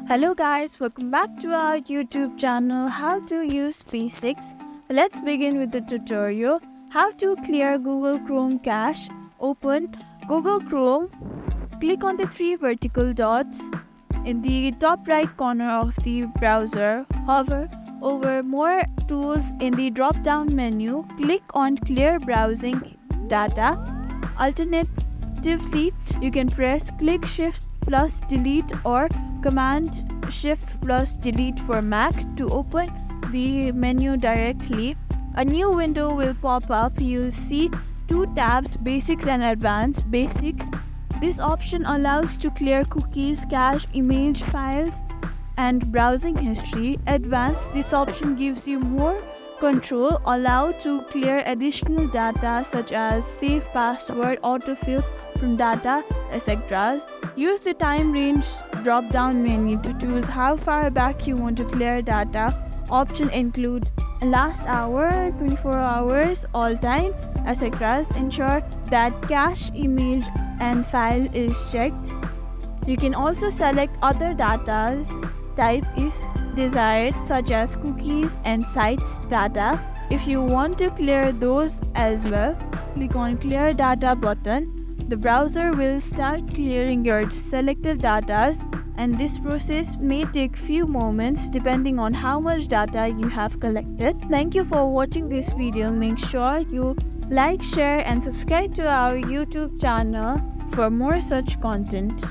Hello guys, welcome back to our YouTube channel How to Use V6. Let's begin with the tutorial. How to clear Google Chrome cache. Open Google Chrome, click on the three vertical dots in the top right corner of the browser. Hover over More Tools in the drop down menu. Click on Clear Browsing Data. Alternatively, you can press Click Shift plus Delete or Command Shift plus Delete for Mac to open the menu directly. A new window will pop up. You'll see two tabs, Basics and Advanced. Basics. This option allows to clear cookies, cache, image files, and browsing history. Advanced. This option gives you more control, allow to clear additional data such as save password, autofill from data, etc. Use the time range drop down menu to choose how far back you want to clear data. Option include last hour, 24 hours, all time, etc. Ensure that cache, image and file is checked. You can also select other data type if desired, such as cookies and sites data. If you want to clear those as well, click on Clear Data button. The browser will start clearing your selected data, and this process may take few moments depending on how much data you have collected. Thank you for watching this video. Make sure you like, share and subscribe to our YouTube channel for more such content.